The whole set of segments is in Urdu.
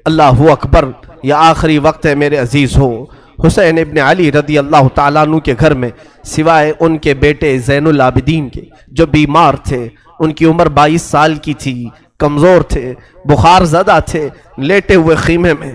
اللہ اکبر، یہ آخری وقت ہے میرے عزیز ہو۔ حسین ابن علی رضی اللہ تعالیٰ عنہ کے گھر میں سوائے ان کے بیٹے زین العابدین کے جو بیمار تھے، ان کی عمر 22 سال کی تھی، کمزور تھے، بخار زدہ تھے، لیٹے ہوئے خیمے میں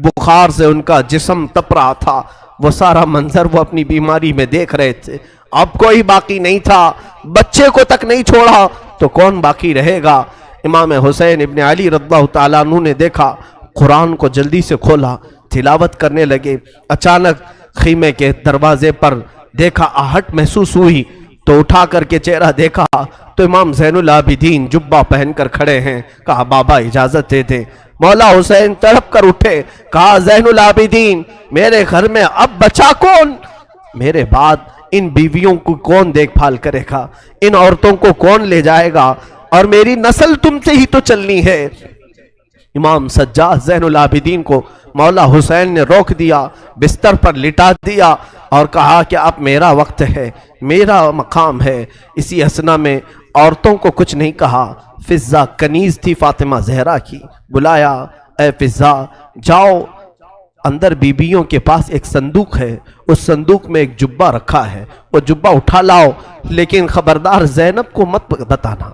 بخار سے ان کا جسم تپ رہا تھا، وہ سارا منظر وہ اپنی بیماری میں دیکھ رہے تھے۔ اب کوئی باقی نہیں تھا، بچے کو تک نہیں چھوڑا تو کون باقی رہے گا؟ امام حسین ابن علی رضی اللہ تعالیٰ عنہ نے دیکھا، قرآن کو جلدی سے کھولا، تلاوت کرنے لگے۔ اچانک خیمے کے دروازے پر دیکھا، آہٹ محسوس ہوئی تو اٹھا کر کے چہرہ دیکھا تو امام زین العابدین جبہ پہن کر کھڑے ہیں۔ کہا بابا اجازت دے دیں۔ مولا حسین تڑپ کر اٹھے، کہا زین العابدین میرے گھر میں اب بچا کون؟ میرے بعد ان بیویوں کو کون دیکھ بھال کرے گا؟ ان عورتوں کو کون لے جائے گا؟ اور میری نسل تم سے ہی تو چلنی ہے۔ امام سجاد زین العابدین کو مولا حسین نے روک دیا، بستر پر لٹا دیا اور کہا کہ اب میرا وقت ہے، میرا مقام ہے۔ اسی اسنا میں عورتوں کو کچھ نہیں کہا۔ فضہ کنیز تھی فاطمہ زہرا کی، بلایا، اے فضہ جاؤ، اندر بیبیوں کے پاس ایک صندوق ہے، اس صندوق میں ایک جبہ رکھا ہے، وہ جبہ اٹھا لاؤ، لیکن خبردار زینب کو مت بتانا،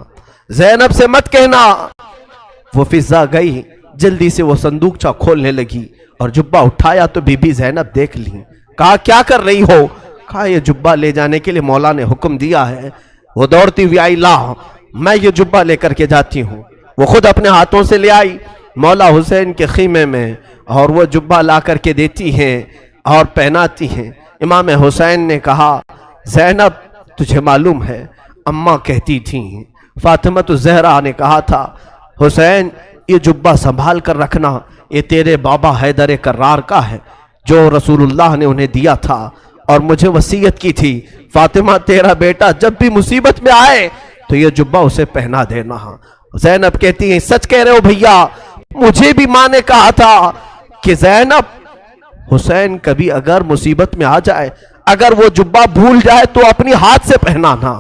زینب سے مت کہنا۔ وہ فضہ گئی، جلدی سے وہ صندوقچہ کھولنے لگی اور جبہ اٹھایا تو بی بی زینب دیکھ لی۔ کہا کیا کر رہی ہو؟ کہا یہ جبہ لے جانے کے لیے مولا نے حکم دیا ہے۔ وہ دوڑتی ہوئی آئی، لا میں یہ جبہ لے کر کے جاتی ہوں۔ وہ خود اپنے ہاتھوں سے لے آئی مولا حسین کے خیمے میں اور وہ جبہ لا کر کے دیتی ہیں اور پہناتی ہیں۔ امام حسین نے کہا زینب تجھے معلوم ہے اماں کہتی تھیں، فاطمہ الزہرا نے کہا تھا حسین یہ جبہ سنبھال کر رکھنا، یہ تیرے بابا حیدر کرار کا ہے جو رسول اللہ نے انہیں دیا تھا، اور مجھے وصیت کی تھی فاطمہ تیرا بیٹا جب بھی مصیبت میں آئے تو یہ جبہ اسے پہنا دینا۔ زینب کہتی ہیں سچ کہہ رہے ہو بھیا، مجھے بھی ماں نے کہا تھا کہ زینب حسین کبھی اگر مصیبت میں آ جائے، اگر وہ جبہ بھول جائے تو اپنی ہاتھ سے پہنانا۔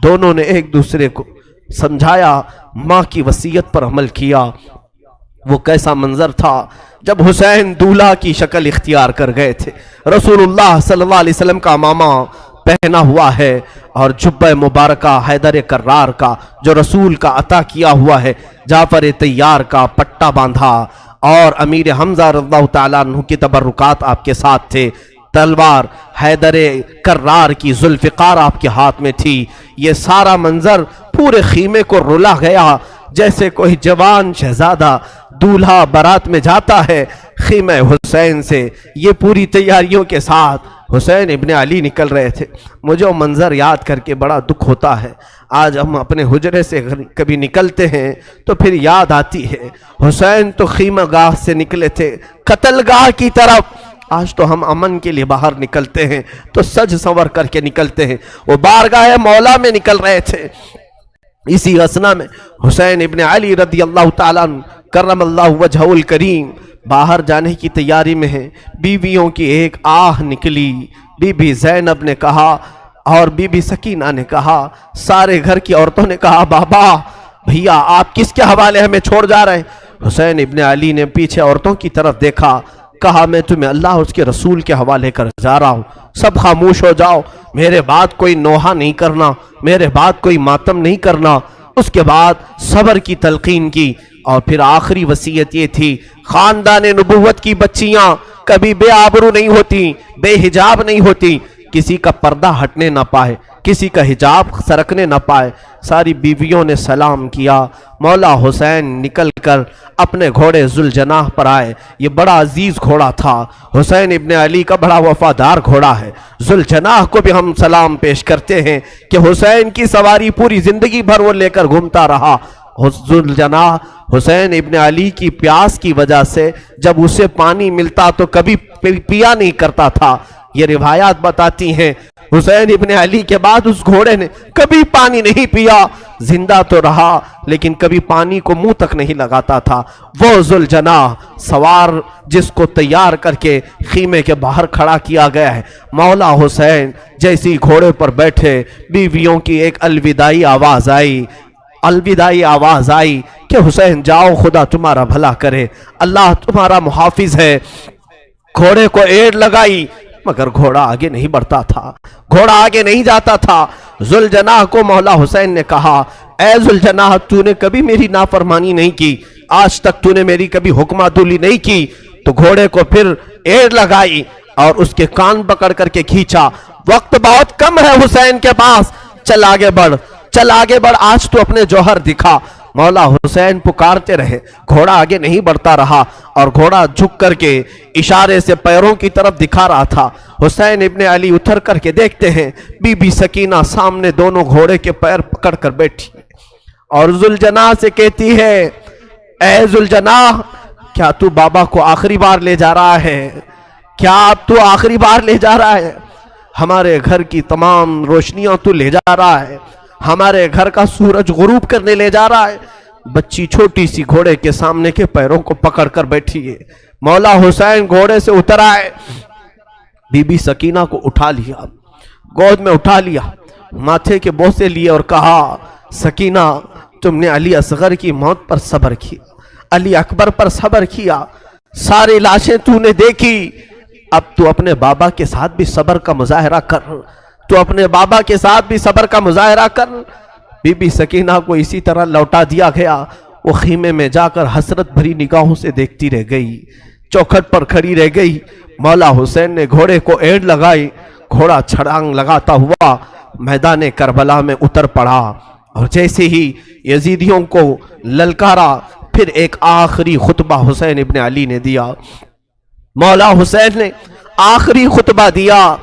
دونوں نے ایک دوسرے کو سمجھایا، ماں کی وصیت پر عمل کیا۔ وہ کیسا منظر تھا جب حسین دولہا کی شکل اختیار کر گئے تھے، رسول اللہ صلی اللہ علیہ وسلم کا امامہ پہنا ہوا ہے اور جبہ مبارکہ حیدر کرار کا جو رسول کا عطا کیا ہوا ہے، جعفر طیار کا پٹا باندھا، اور امیر حمزہ رضی اللہ تعالیٰ عنہ کی تبرکات آپ کے ساتھ تھے، تلوار حیدر کرار کی ذوالفقار آپ کے ہاتھ میں تھی۔ یہ سارا منظر پورے خیمے کو رلا گیا، جیسے کوئی جوان شہزادہ دولہا بارات میں جاتا ہے خیمہ حسین سے۔ یہ پوری تیاریوں کے ساتھ حسین ابن علی نکل رہے تھے۔ مجھے وہ منظر یاد کر کے بڑا دکھ ہوتا ہے۔ آج ہم اپنے حجرے سے کبھی نکلتے ہیں تو پھر یاد آتی ہے حسین تو خیمہ گاہ سے نکلے تھے قتل گاہ کی طرف، آج تو ہم امن کے لیے باہر نکلتے ہیں تو سج سنور کر کے نکلتے ہیں، وہ بارگاہ مولا میں نکل رہے تھے۔ اسی اسنا میں حسین ابن علی رضی اللہ تعالیٰ عنہ کرم اللہ وجہہ الکریم باہر جانے کی تیاری میں ہیں۔ بیویوں کی ایک آہ نکلی، بی بی زینب نے کہا اور بی بی سکینہ نے کہا، سارے گھر کی عورتوں نے کہا بابا بھیا آپ کس کے حوالے ہمیں چھوڑ جا رہے ہیں؟ حسین ابن علی نے پیچھے عورتوں کی طرف دیکھا، کہا میں تمہیں اللہ اس کے رسول کے حوالے کر جا رہا ہوں، سب خاموش ہو جاؤ، میرے بعد کوئی نوحہ نہیں کرنا، میرے بعد کوئی ماتم نہیں کرنا۔ اس کے بعد صبر کی تلقین کی، اور پھر آخری وصیت یہ تھی خاندان نبوت کی بچیاں کبھی بے آبرو نہیں ہوتی، بے حجاب نہیں ہوتی، کسی کا پردہ ہٹنے نہ پائے، کسی کا حجاب سرکنے نہ پائے۔ ساری بیویوں نے سلام کیا، مولا حسین نکل کر اپنے گھوڑے ذوالجناح پر آئے۔ یہ بڑا عزیز گھوڑا تھا، حسین ابن علی کا بڑا وفادار گھوڑا ہے۔ ذوالجناح کو بھی ہم سلام پیش کرتے ہیں کہ حسین کی سواری پوری زندگی بھر وہ لے کر گھومتا رہا۔ ذوالجناح حسین ابن علی کی پیاس کی وجہ سے جب اسے پانی ملتا تو کبھی پیا نہیں کرتا تھا۔ یہ روایات بتاتی ہیں حسین ابن علی کے بعد اس گھوڑے نے کبھی پانی نہیں پیا، زندہ تو رہا لیکن کبھی پانی کو منہ تک نہیں لگاتا تھا۔ وہ ذوالجناح سوار جس کو تیار کر کے خیمے کے باہر کھڑا کیا گیا ہے، مولا حسین جیسی گھوڑے پر بیٹھے، بیویوں کی ایک الوداعی آواز آئی کہ کہ حسین جاؤ خدا تمہارا بھلا کرے، اللہ تمہارا محافظ ہے۔ گھوڑے کو ایڑ لگائی مگر گھوڑا آگے نہیں بڑھتا تھا، گھوڑا آگے نہیں جاتا تھا۔ ذوالجناح کو مولا حسین نے کہا اے ذوالجناح تو نے کبھی میری نافرمانی نہیں کی، آج تک تو نے میری کبھی حکم عدولی نہیں کی۔ تو گھوڑے کو پھر ایڑ لگائی اور اس کے کان پکڑ کر کے کھینچا، وقت بہت کم ہے حسین کے پاس، چل آگے بڑھ، چل آگے بڑھ، آج تو اپنے جوہر دکھا۔ مولا حسین پکارتے رہے، گھوڑا آگے نہیں بڑھتا رہا اور گھوڑا جھک کر کے اشارے سے پیروں کی طرف دکھا رہا تھا۔ حسین ابن علی اتر کر کے دیکھتے ہیں بی بی سکینہ سامنے دونوں گھوڑے کے پیر پکڑ کر بیٹھی اور ذوالجناح سے کہتی ہے اے ذوالجناح کیا تو بابا کو آخری بار لے جا رہا ہے؟ کیا اب تو آخری بار لے جا رہا ہے؟ ہمارے گھر کی تمام روشنیاں تو لے جا رہا ہے، ہمارے گھر کا سورج غروب کرنے لے جا رہا ہے۔ بچی چھوٹی سی گھوڑے کے سامنے کے پیروں کو پکڑ کر بیٹھی ہے۔ مولا حسین گھوڑے سے اتر آئے، بی بی سکینہ کو اٹھا لیا، گود میں اٹھا لیا، ماتھے کے بوسے لیے اور کہا سکینہ تم نے علی اصغر کی موت پر صبر کیا، علی اکبر پر صبر کیا، ساری لاشیں تو نے دیکھی، اب تو اپنے بابا کے ساتھ بھی صبر کا مظاہرہ کر، تو اپنے بابا کے ساتھ بھی صبر کا مظاہرہ کر۔ بی بی سکینہ کو اسی طرح لوٹا دیا گیا، وہ خیمے میں جا کر حسرت بھری نگاہوں سے دیکھتی رہ گئی، چوکھٹ پر کھڑی رہ گئی۔ مولا حسین نے گھوڑے کو ایڑ لگائی، گھوڑا چھڑانگ لگاتا ہوا میدان کربلا میں اتر پڑا اور جیسے ہی یزیدیوں کو للکارا پھر ایک آخری خطبہ حسین ابن علی نے دیا۔ مولا حسین نے آخری خطبہ دیا،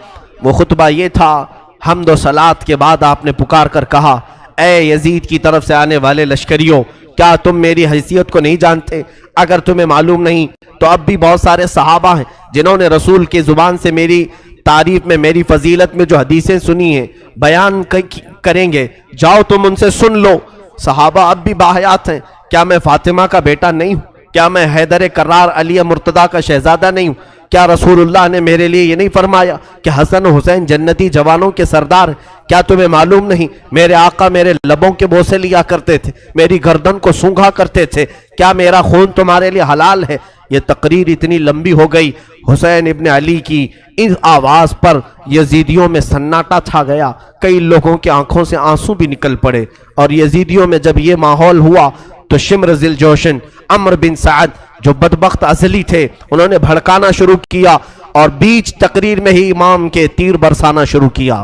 وہ خطبہ یہ تھا، حمد و صلات کے بعد آپ نے پکار کر کہا اے یزید کی طرف سے آنے والے لشکریوں، کیا تم میری حیثیت کو نہیں جانتے؟ اگر تمہیں معلوم نہیں تو اب بھی بہت سارے صحابہ ہیں جنہوں نے رسول کی زبان سے میری تعریف میں، میری فضیلت میں جو حدیثیں سنی ہیں بیان کریں گے، جاؤ تم ان سے سن لو۔ صحابہ اب بھی باحیات ہیں، کیا میں فاطمہ کا بیٹا نہیں ہوں؟ کیا میں حیدر کرار علی مرتضیٰ کا شہزادہ نہیں ہوں؟ کیا رسول اللہ نے میرے لیے یہ نہیں فرمایا کہ حسن و حسین جنتی جوانوں کے سردار ہیں؟ کیا تمہیں معلوم نہیں میرے آقا میرے لبوں کے بوسے لیا کرتے تھے، میری گردن کو سونگھا کرتے تھے؟ کیا میرا خون تمہارے لیے حلال ہے؟ یہ تقریر اتنی لمبی ہو گئی، حسین ابن علی کی اس آواز پر یزیدیوں میں سناٹا چھا گیا، کئی لوگوں کی آنکھوں سے آنسو بھی نکل پڑے، اور یزیدیوں میں جب یہ ماحول ہوا تو شمر ذی الجوشن عمرو بن سعد جو بدبخت ازلی تھے انہوں نے بھڑکانا شروع کیا اور بیچ تقریر میں ہی امام کے تیر برسانا شروع کیا۔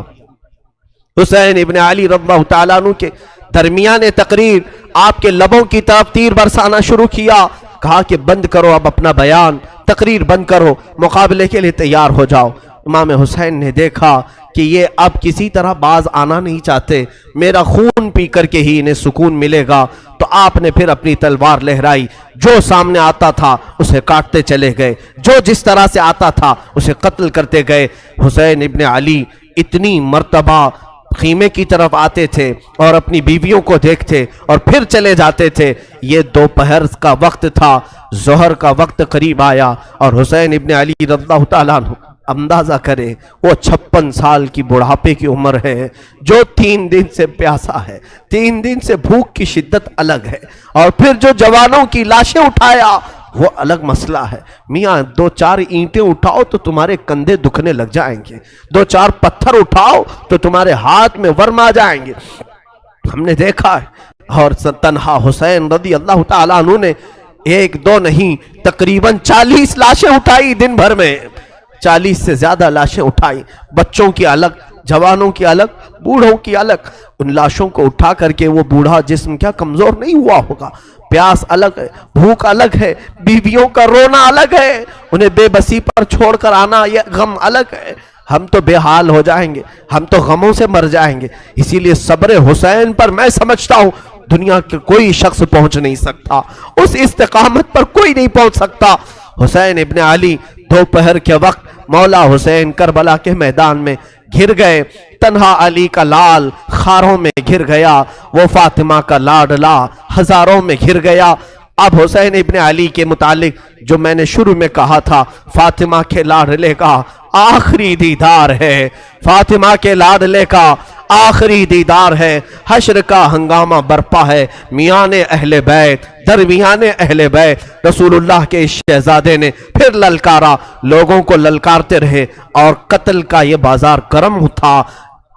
حسین ابن علی رضی اللہ تعالیٰ عنہ کے درمیان تقریر آپ کے لبوں کی طرف تیر برسانا شروع کیا، کہا کہ بند کرو اب اپنا بیان، تقریر بند کرو، مقابلے کے لیے تیار ہو جاؤ۔ امام حسین نے دیکھا کہ یہ اب کسی طرح باز آنا نہیں چاہتے، میرا خون پی کر کے ہی انہیں سکون ملے گا، تو آپ نے پھر اپنی تلوار لہرائی، جو سامنے آتا تھا اسے کاٹتے چلے گئے، جو جس طرح سے آتا تھا اسے قتل کرتے گئے۔ حسین ابن علی اتنی مرتبہ خیمے کی طرف آتے تھے اور اپنی بیویوں کو دیکھتے اور پھر چلے جاتے تھے۔ یہ دوپہر کا وقت تھا، ظہر کا وقت قریب آیا اور حسین ابن علی رضی اللہ تعالیٰ عنہ اندازہ کرے وہ 56 سال کی بڑھاپے کی عمر ہے، جو 3 دن سے پیاسا ہے، 3 دن سے بھوک کی شدت الگ ہے، اور پھر جو جوانوں کی لاشیں اٹھایا وہ الگ مسئلہ ہے۔ میاں 2-4 اینٹیں اٹھاؤ تو تمہارے کندھے دکھنے لگ جائیں گے، 2-4 پتھر اٹھاؤ تو تمہارے ہاتھ میں ورم آ جائیں گے۔ ہم نے دیکھا ہے، اور تنہا حسین رضی اللہ تعالیٰ عنہ نے 1-2 نہیں تقریباً 40 لاشیں اٹھائی دن بھر میں، 40 سے زیادہ لاشیں اٹھائی، بچوں کی الگ، جوانوں کی الگ، بوڑھوں کی الگ۔ ان لاشوں کو اٹھا کر کے وہ بوڑھا جسم کیا کمزور نہیں ہوا ہوگا؟ پیاس الگ ہے، بھوک الگ ہے، بیویوں کا رونا الگ ہے، انہیں بے بسی پر چھوڑ کر آنا یہ غم الگ ہے۔ ہم تو بے حال ہو جائیں گے، ہم تو غموں سے مر جائیں گے۔ اسی لیے صبر حسین پر میں سمجھتا ہوں دنیا کے کوئی شخص پہنچ نہیں سکتا، اس استقامت پر کوئی نہیں پہنچ سکتا۔ حسین ابن علی دوپہر کے وقت مولا حسین کربلا کے میدان میں گر گئے، تنہا علی کا لال خاروں میں گر گیا، وہ فاطمہ کا لاڈلا ہزاروں میں گر گیا۔ اب حسین ابن علی کے متعلق جو میں نے شروع میں کہا تھا، فاطمہ کے لاڈلے کا آخری دیدار ہے، فاطمہ کے لاڈلے کا آخری دیدار ہے، حشر کا ہنگامہ برپا ہے، میان اہل بیت درمیان اہل بیت رسول اللہ کے شہزادے نے پھر للکارا، لوگوں کو للکارتے رہے اور قتل کا یہ بازار گرم تھا۔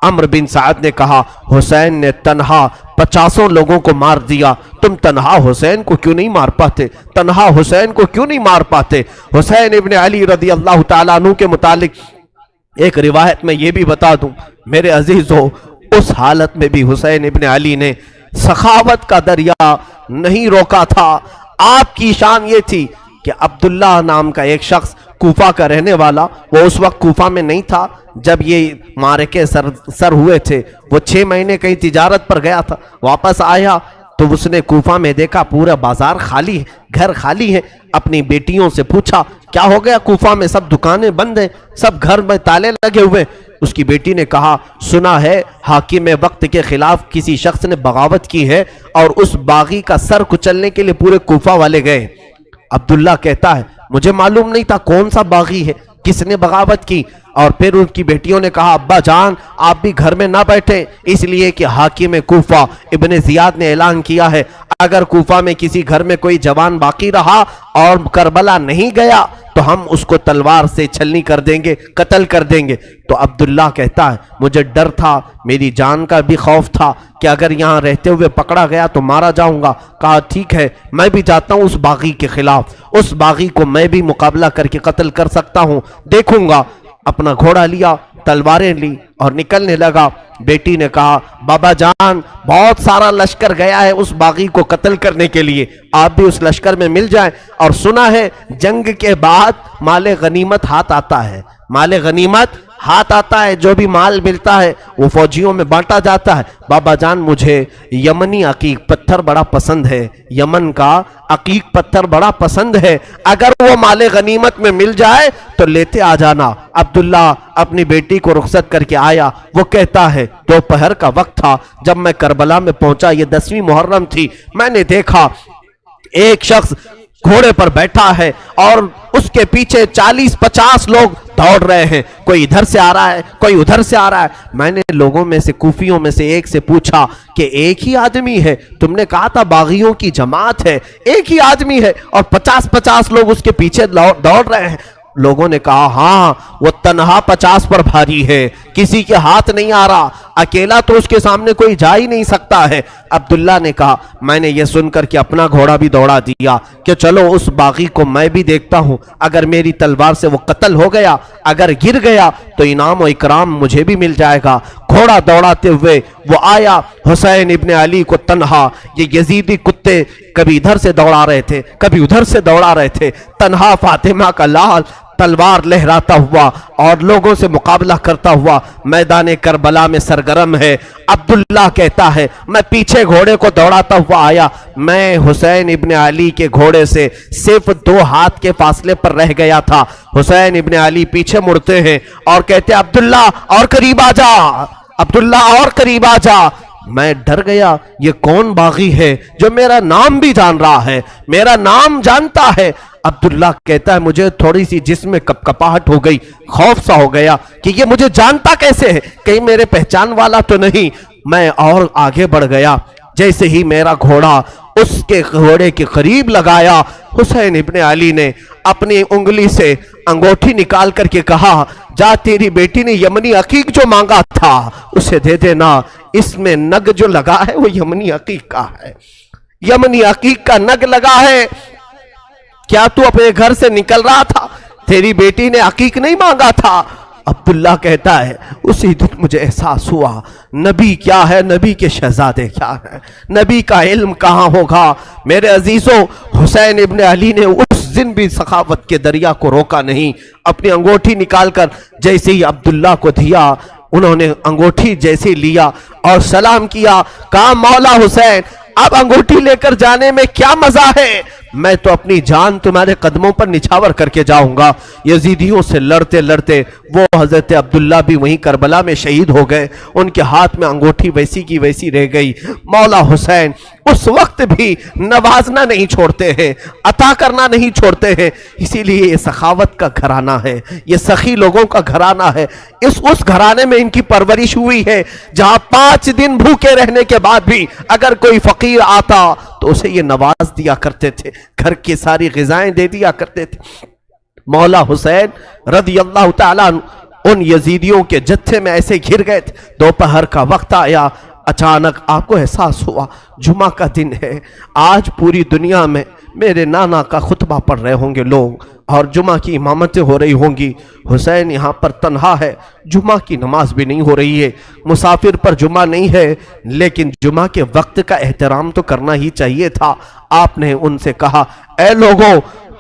عمرو بن سعد نے کہا حسین نے تنہا 50 لوگوں کو مار دیا، تم تنہا حسین کو کیوں نہیں مار پاتے؟ تنہا حسین کو کیوں نہیں مار پاتے؟ حسین ابن علی رضی اللہ تعالیٰ عنہ کے متعلق ایک روایت میں یہ بھی بتا دوں میرے عزیزو، اس حالت میں بھی حسین ابن علی نے سخاوت کا دریا نہیں روکا تھا۔ آپ کی شان یہ تھی کہ عبداللہ نام کا ایک شخص کوفہ کا رہنے والا، وہ اس وقت کوفہ میں نہیں تھا جب یہ مارکے سر ہوئے تھے، وہ 6 مہینے کہیں تجارت پر گیا تھا، واپس آیا تو اس نے کوفہ میں دیکھا پورا بازار خالی ہے، گھر خالی ہے۔ اپنی بیٹیوں سے پوچھا کیا ہو گیا، کوفہ میں سب دکانیں بند ہیں، سب گھر میں تالے لگے ہوئے۔ اس کی بیٹی نے کہا سنا ہے حاکم وقت کے خلاف کسی شخص نے بغاوت کی ہے اور اس باغی کا سر کچلنے کے لیے پورے کوفہ والے گئے۔ عبداللہ کہتا ہے مجھے معلوم نہیں تھا کون سا باغی ہے، کس نے بغاوت کی۔ اور پھر ان کی بیٹیوں نے کہا ابا جان آپ بھی گھر میں نہ بیٹھیں، اس لیے کہ حاکم کوفہ ابن زیاد نے اعلان کیا ہے اگر کوفہ میں کسی گھر میں کوئی جوان باقی رہا اور کربلا نہیں گیا تو ہم اس کو تلوار سے چھلنی کر دیں گے، قتل کر دیں گے۔ تو عبداللہ کہتا ہے مجھے ڈر تھا، میری جان کا بھی خوف تھا کہ اگر یہاں رہتے ہوئے پکڑا گیا تو مارا جاؤں گا۔ کہا ٹھیک ہے میں بھی جاتا ہوں اس باغی کے خلاف، اس باغی کو میں بھی مقابلہ کر کے قتل کر سکتا ہوں، دیکھوں گا۔ اپنا گھوڑا لیا، تلواریں لی اور نکلنے لگا۔ بیٹی نے کہا بابا جان بہت سارا لشکر گیا ہے اس باغی کو قتل کرنے کے لیے، آپ بھی اس لشکر میں مل جائیں۔ اور سنا ہے جنگ کے بعد مال غنیمت ہاتھ آتا ہے، مال غنیمت ہاتھ آتا ہے، جو بھی مال ملتا ہے وہ فوجیوں میں بانٹا جاتا ہے۔ بابا جان مجھے یمنی عقیق پتھر بڑا پسند ہے، یمن کا عقیق پتھر بڑا پسند ہے، اگر وہ مال غنیمت میں مل جائے تو لیتے آ جانا۔ عبداللہ اپنی بیٹی کو رخصت کر کے آیا۔ وہ کہتا ہے دوپہر کا وقت تھا جب میں کربلا میں پہنچا، یہ 10ویں محرم تھی، میں نے دیکھا ایک شخص گھوڑے پر بیٹھا ہے اور اس کے پیچھے 40-50 لوگ دوڑ رہے ہیں، کوئی ادھر سے آ رہا ہے کوئی ادھر سے آ رہا ہے۔ میں نے لوگوں میں سے کوفیوں میں سے ایک سے پوچھا کہ ایک ہی آدمی ہے؟ تم نے کہا تھا باغیوں کی جماعت ہے، ایک ہی آدمی ہے اور 50-50 لوگ اس کے پیچھے دوڑ رہے ہیں۔ لوگوں نے کہا ہاں وہ تنہا 50 پر بھاری ہے، کسی کے ہاتھ نہیں آ رہا، اکیلا تو اس کے سامنے کوئی جا ہی نہیں سکتا ہے۔ عبداللہ نے کہا میں نے یہ سن کر کے اپنا گھوڑا بھی دوڑا دیا کہ چلو اس باغی کو میں بھی دیکھتا ہوں، اگر میری تلوار سے وہ قتل ہو گیا، اگر گر گیا تو انعام و اکرام مجھے بھی مل جائے گا۔ گھوڑا دوڑاتے ہوئے وہ آیا، حسین ابن علی کو تنہا، یہ یزیدی کتے کبھی ادھر سے دوڑا رہے تھے کبھی ادھر سے دوڑا رہے تھے، تنہا فاطمہ کا لال تلوار لہراتا ہوا اور لوگوں سے مقابلہ کرتا ہوا میدان کربلا میں سرگرم ہے۔ عبداللہ کہتا ہے میں پیچھے گھوڑے کو دوڑاتا ہوا آیا، میں حسین ابن علی کے گھوڑے سے صرف 2 ہاتھ کے فاصلے پر رہ گیا تھا۔ حسین ابن علی پیچھے مڑتے ہیں اور کہتے ہیں عبداللہ اور قریب آ جا، عبداللہ اور قریب آ جا۔ میں ڈر گیا یہ کون باغی ہے جو میرا نام بھی جان رہا ہے، میرا نام جانتا ہے۔ عبداللہ کہتا ہے مجھے تھوڑی سی جسم میں کپکپاہٹ ہو گئی، خوف سا ہو گیا کہ یہ مجھے جانتا کیسے ہے، کہیں میرے پہچان والا تو نہیں۔ میں اور آگے بڑھ گیا، جیسے ہی میرا گھوڑا اس کے گھوڑے کے قریب لگایا، حسین ابن علی نے اپنی انگلی سے انگوٹھی نکال کر کے کہا جا تیری بیٹی نے یمنی عقیق جو مانگا تھا اسے دے دینا، اس میں نگ جو لگا ہے وہ یمنی عقیق کا ہے، یمنی عقیق کا نگ لگا ہے۔ کیا تو اپنے گھر سے نکل رہا تھا؟ تیری بیٹی نے عقیق نہیں مانگا تھا۔ عبداللہ کہتا ہے اسی دن مجھے احساس ہوا نبی کیا ہے، نبی کے شہزادے کیا ہے، نبی کا علم کہاں ہوگا۔ میرے عزیزوں حسین ابن علی نے اس دن بھی سخاوت کے دریا کو روکا نہیں، اپنی انگوٹھی نکال کر جیسے ہی عبداللہ کو دیا، انہوں نے انگوٹھی جیسے لیا اور سلام کیا، کہا مولا حسین اب انگوٹھی لے کر جانے میں کیا مزہ ہے، میں تو اپنی جان تمہارے قدموں پر نچھاور کر کے جاؤں گا۔ یزیدیوں سے لڑتے لڑتے وہ حضرت عبداللہ بھی وہیں کربلا میں شہید ہو گئے، ان کے ہاتھ میں انگوٹھی ویسی کی ویسی رہ گئی۔ مولا حسین اس وقت بھی نوازنا نہیں چھوڑتے ہیں، عطا کرنا نہیں چھوڑتے ہیں، اسی لیے یہ سخاوت کا گھرانہ ہے، یہ سخی لوگوں کا گھرانہ ہے۔ اس گھرانے میں ان کی پرورش ہوئی ہے جہاں 5 دن بھوکے رہنے کے بعد بھی اگر کوئی فقیر آتا تو اسے یہ نواز دیا کرتے تھے، گھر کی ساری غذائیں دے دیا کرتے تھے۔ مولا حسین رضی اللہ تعالیٰ ان یزیدیوں کے جتھے میں ایسے گھر گئے تھے، دوپہر کا وقت آیا، اچانک آپ کو احساس ہوا جمعہ کا دن ہے، آج پوری دنیا میں میرے نانا کا خطبہ پڑھ رہے ہوں گے لوگ اور جمعہ کی امامتیں ہو رہی ہوں گی، حسین یہاں پر تنہا ہے، جمعہ کی نماز بھی نہیں ہو رہی ہے، مسافر پر جمعہ نہیں ہے، لیکن جمعہ کے وقت کا احترام تو کرنا ہی چاہیے تھا۔ آپ نے ان سے کہا، اے لوگوں،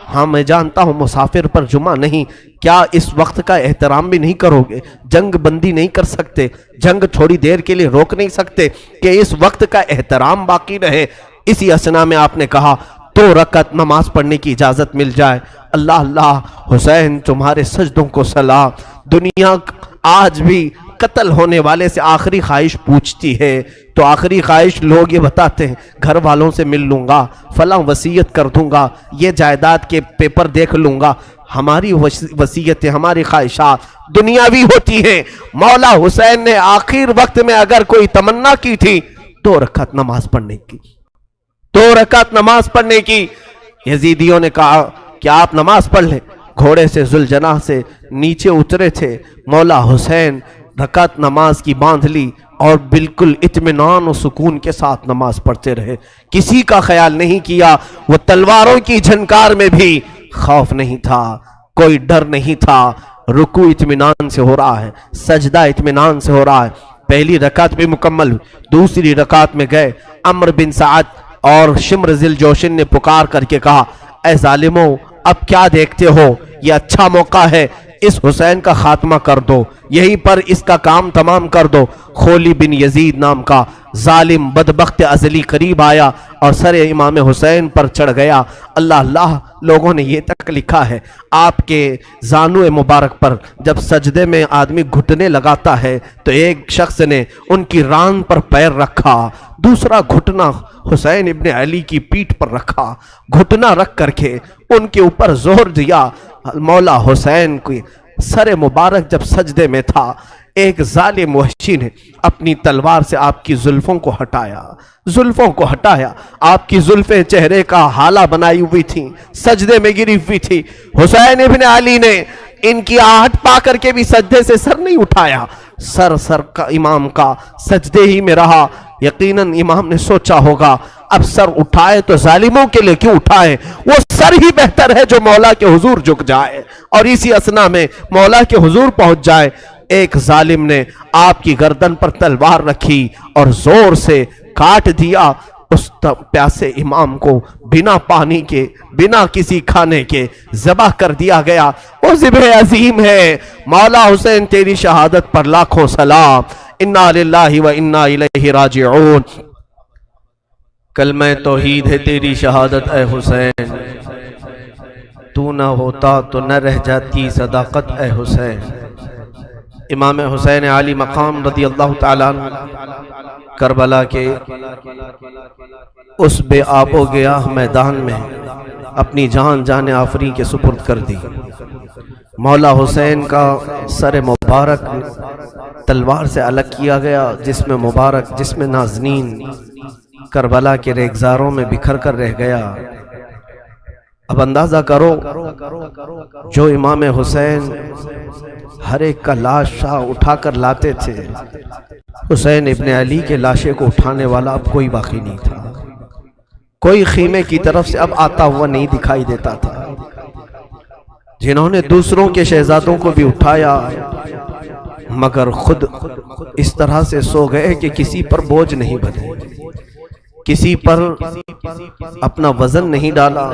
ہاں میں جانتا ہوں مسافر پر جمعہ نہیں، کیا اس وقت کا احترام بھی نہیں کرو گے؟ جنگ بندی نہیں کر سکتے، جنگ تھوڑی دیر کے لیے روک نہیں سکتے کہ اس وقت کا احترام باقی رہے؟ اسی اسنا میں آپ نے کہا 2 رکعت نماز پڑھنے کی اجازت مل جائے۔ اللہ اللہ، حسین تمہارے سجدوں کو سلام۔ دنیا آج بھی قتل ہونے والے سے آخری خواہش پوچھتی ہے تو آخری خواہش لوگ یہ بتاتے ہیں گھر والوں سے مل لوں گا، فلاں وصیت کر دوں گا، یہ جائیداد کے پیپر دیکھ لوں گا۔ ہماری وصیتیں، ہماری خواہشات دنیاوی ہوتی ہیں۔ مولا حسین نے آخر وقت میں اگر کوئی تمنا کی تھی 2 رکعت نماز پڑھنے کی، 2 رکعت نماز پڑھنے کی۔ یزیدیوں نے کہا کہ آپ نماز پڑھ لیں۔ گھوڑے سے ذوالجناح سے نیچے اترے تھے، مولا حسین رکعت نماز کی باندھ لی اور بالکل اطمینان و سکون کے ساتھ نماز پڑھتے رہے، کسی کا خیال نہیں کیا۔ وہ تلواروں کی جھنکار میں بھی خوف نہیں تھا، کوئی ڈر نہیں تھا۔ رکوع اطمینان سے ہو رہا ہے، سجدہ اطمینان سے ہو رہا ہے۔ پہلی رکعت بھی مکمل، دوسری رکعت میں گئے، عمرو بن سعد اور شمر ذی الجوشن نے پکار کر کے کہا، اے ظالموں، اب کیا دیکھتے ہو؟ یہ اچھا موقع ہے، اس حسین کا خاتمہ کر دو، یہیں پر اس کا کام تمام کر دو۔ خولی بن یزید نام کا ظالم بدبخت ازلی قریب آیا اور سر امام حسین پر چڑھ گیا۔ اللہ اللہ، لوگوں نے یہ تک لکھا ہے آپ کے زانو مبارک پر جب سجدے میں آدمی گھٹنے لگاتا ہے تو ایک شخص نے ان کی ران پر پیر رکھا، دوسرا گھٹنا حسین ابن علی کی پیٹھ پر رکھا، گھٹنا رکھ کر کے ان کے اوپر زور دیا۔ مولا حسین کی سر مبارک جب سجدے میں تھا، ایک ظالم وحشی نے اپنی تلوار سے آپ کی زلفوں کو ہٹایا، زلفوں کو ہٹایا۔ آپ کی زلفیں چہرے کا حالہ بنائی ہوئی تھیں، سجدے میں گری ہوئی تھی۔ حسین ابن علی نے ان کی آہٹ پا کر کے بھی سجدے سے سر نہیں اٹھایا، سر کا امام کا سجدے ہی میں رہا۔ یقیناً امام نے سوچا ہوگا اب سر اٹھائے تو ظالموں کے لیے کیوں اٹھائے، وہ سر ہی بہتر ہے جو مولا کے حضور جھک جائے اور اسی اسنا میں مولا کے حضور پہنچ جائے۔ ایک ظالم نے آپ کی گردن پر تلوار رکھی اور زور سے کاٹ دیا۔ اس پیاسے امام کو بنا پانی کے، بنا کسی کھانے کے ذبح کر دیا گیا۔ وہ ذبح عظیم ہے۔ مولا حسین تیری شہادت پر لاکھوں سلام۔ انا للہ و انا الیہ راجعون۔ کلمہ توحید ہے تیری شہادت اے حسین، تو نہ ہوتا تو نہ رہ جاتی صداقت اے حسین۔ امام حسین علی مقام رضی اللہ تعالیٰ عنہ کربلا کے اس بے آب و گیاہ میدان میں اپنی جان جان آفریں کے سپرد کر دی۔ مولا حسین کا سر مبارک تلوار سے الگ کیا گیا، جسم مبارک، جسم نازنین کربلا کے ریگزاروں میں بکھر کر رہ گیا۔ اب اندازہ کرو جو امام حسین ہر ایک کا لاش اٹھا کر لاتے تھے، حسین ابن علی کے لاشے کو اٹھانے والا اب کوئی باقی نہیں تھا، کوئی خیمے کی طرف سے اب آتا ہوا نہیں دکھائی دیتا تھا۔ جنہوں نے دوسروں کے شہزادوں کو بھی اٹھایا مگر خود اس طرح سے سو گئے کہ کسی پر بوجھ نہیں بنے، کسی پر اپنا وزن نہیں ڈالا۔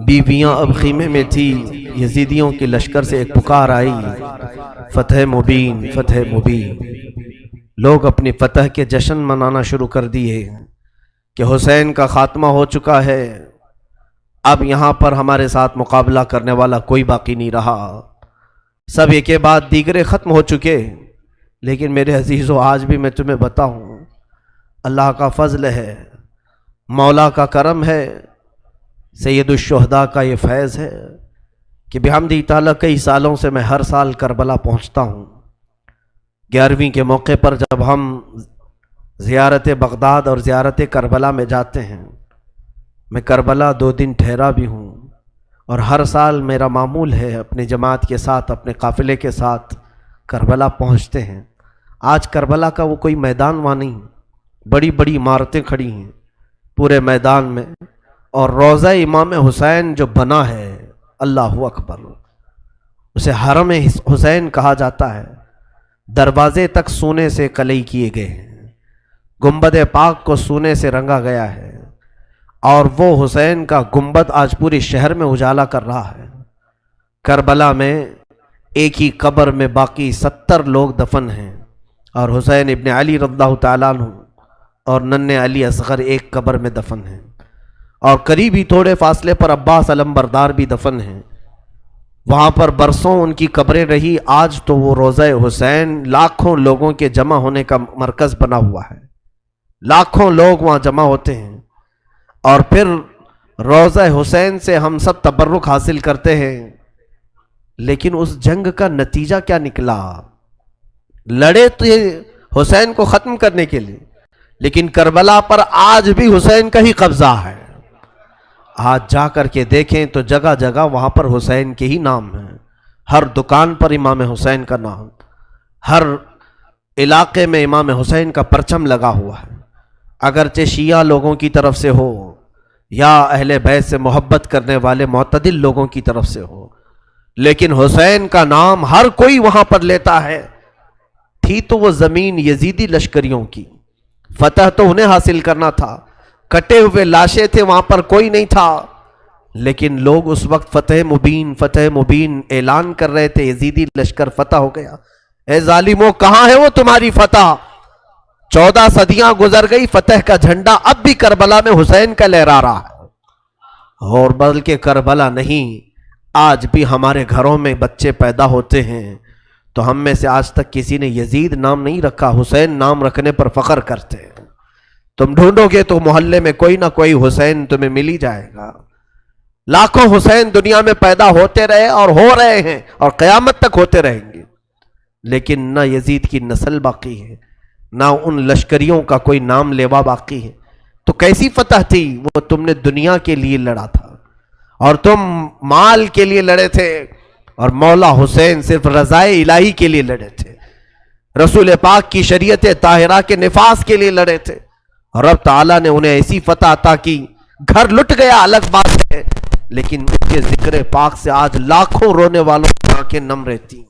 بیویاں اب خیمے میں تھی، یزیدیوں کے لشکر سے ایک پکار آئی، فتح مبین، فتح مبین۔ لوگ اپنی فتح کے جشن منانا شروع کر دیے کہ حسین کا خاتمہ ہو چکا ہے، اب یہاں پر ہمارے ساتھ مقابلہ کرنے والا کوئی باقی نہیں رہا، سب ایک کے بعد دیگرے ختم ہو چکے۔ لیکن میرے عزیزو، آج بھی میں تمہیں بتاؤں، اللہ کا فضل ہے، مولا کا کرم ہے، سید الشہداء کا یہ فیض ہے کہ بحمدہ تعالیٰ کئی سالوں سے میں ہر سال کربلا پہنچتا ہوں۔ 11ویں کے موقع پر جب ہم زیارت بغداد اور زیارت کربلا میں جاتے ہیں، میں کربلا 2 دن ٹھہرا بھی ہوں، اور ہر سال میرا معمول ہے اپنے جماعت کے ساتھ، اپنے قافلے کے ساتھ کربلا پہنچتے ہیں۔ آج کربلا کا وہ کوئی میدان وہاں نہیں، بڑی بڑی عمارتیں کھڑی ہیں پورے میدان میں، اور روضہ امام حسین جو بنا ہے، اللہ اکبر، اسے حرم حسین کہا جاتا ہے۔ دروازے تک سونے سے کلئی کیے گئے ہیں، گنبد پاک کو سونے سے رنگا گیا ہے، اور وہ حسین کا گنبد آج پورے شہر میں اجالا کر رہا ہے۔ کربلا میں ایک ہی قبر میں باقی 70 لوگ دفن ہیں، اور حسین ابن علی رضی اللہ تعالیٰ عنہ اور ننھے علی اصغر ایک قبر میں دفن ہیں، اور قریبی تھوڑے فاصلے پر عباس علمبردار بھی دفن ہیں۔ وہاں پر برسوں ان کی قبریں رہی، آج تو وہ روضہ حسین لاکھوں لوگوں کے جمع ہونے کا مرکز بنا ہوا ہے، لاکھوں لوگ وہاں جمع ہوتے ہیں، اور پھر روضہ حسین سے ہم سب تبرک حاصل کرتے ہیں۔ لیکن اس جنگ کا نتیجہ کیا نکلا؟ لڑے تو یہ حسین کو ختم کرنے کے لیے، لیکن کربلا پر آج بھی حسین کا ہی قبضہ ہے۔ آج جا کر کے دیکھیں تو جگہ جگہ وہاں پر حسین کے ہی نام ہیں، ہر دکان پر امام حسین کا نام، ہر علاقے میں امام حسین کا پرچم لگا ہوا ہے، اگرچہ شیعہ لوگوں کی طرف سے ہو یا اہل بیت سے محبت کرنے والے معتدل لوگوں کی طرف سے ہو، لیکن حسین کا نام ہر کوئی وہاں پر لیتا ہے۔ تھی تو وہ زمین یزیدی لشکریوں کی، فتح تو انہیں حاصل کرنا تھا، کٹے ہوئے لاشیں تھے، وہاں پر کوئی نہیں تھا، لیکن لوگ اس وقت فتح مبین اعلان کر رہے تھے، یزیدی لشکر فتح ہو گیا۔ اے ظالموں، کہاں ہے وہ تمہاری فتح؟ 14 صدیاں گزر گئی، فتح کا جھنڈا اب بھی کربلا میں حسین کا لہرا رہا ہے۔ اور بلکہ کربلا نہیں، آج بھی ہمارے گھروں میں بچے پیدا ہوتے ہیں تو ہم میں سے آج تک کسی نے یزید نام نہیں رکھا، حسین نام رکھنے پر فخر کرتے ہیں۔ تم ڈھونڈو گے تو محلے میں کوئی نہ کوئی حسین تمہیں مل ہی جائے گا۔ لاکھوں حسین دنیا میں پیدا ہوتے رہے اور ہو رہے ہیں اور قیامت تک ہوتے رہیں گے، لیکن نہ یزید کی نسل باقی ہے، نہ ان لشکریوں کا کوئی نام لیوا باقی ہے۔ تو کیسی فتح تھی؟ وہ تم نے دنیا کے لیے لڑا تھا، اور تم مال کے لیے لڑے تھے، اور مولا حسین صرف رضائے الہی کے لیے لڑے تھے، رسول پاک کی شریعت طاہرہ کے نفاذ کے لیے لڑے تھے، اور رب تعالیٰ نے انہیں ایسی فتح عطا کی۔ گھر لٹ گیا الگ بات ہے، لیکن ان کے ذکر پاک سے آج لاکھوں رونے والوں کی آنکھیں نم رہتی ہیں،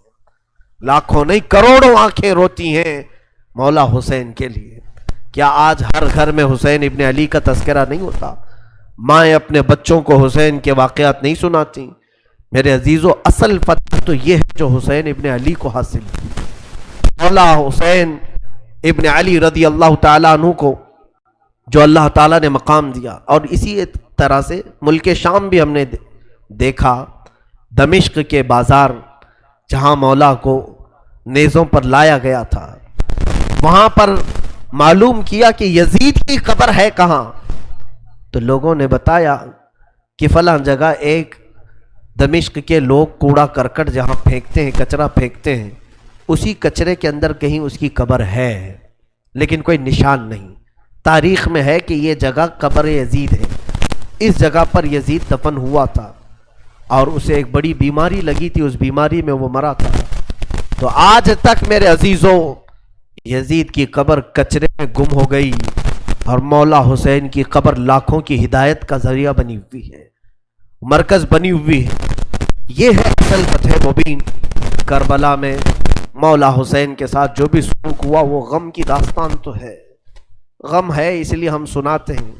لاکھوں نہیں کروڑوں آنکھیں روتی ہیں مولا حسین کے لیے۔ کیا آج ہر گھر میں حسین ابن علی کا تذکرہ نہیں ہوتا؟ مائیں اپنے بچوں کو حسین کے واقعات نہیں سناتی؟ میرے عزیزو، اصل فتح تو یہ ہے جو حسین ابن علی کو حاصل کی۔ مولا حسین ابن علی رضی اللہ تعالیٰ عنہ کو جو اللہ تعالیٰ نے مقام دیا، اور اسی طرح سے ملک شام بھی ہم نے دیکھا، دمشق کے بازار جہاں مولا کو نیزوں پر لایا گیا تھا، وہاں پر معلوم کیا کہ یزید کی قبر ہے کہاں، تو لوگوں نے بتایا کہ فلاں جگہ ایک دمشق کے لوگ کوڑا کرکٹ جہاں پھینکتے ہیں، کچرا پھینکتے ہیں، اسی کچرے کے اندر کہیں اس کی قبر ہے، لیکن کوئی نشان نہیں۔ تاریخ میں ہے کہ یہ جگہ قبر یزید ہے، اس جگہ پر یزید دفن ہوا تھا، اور اسے ایک بڑی بیماری لگی تھی، اس بیماری میں وہ مرا تھا۔ تو آج تک میرے عزیزوں، یزید کی قبر کچرے میں گم ہو گئی، اور مولا حسین کی قبر لاکھوں کی ہدایت کا ذریعہ بنی ہوئی ہے، مرکز بنی ہوئی ہے۔ یہ ہے اصل فتح مبین۔ کربلا میں مولا حسین کے ساتھ جو بھی سلوک ہوا وہ غم کی داستان تو ہے، غم ہے، اس لیے ہم سناتے ہیں۔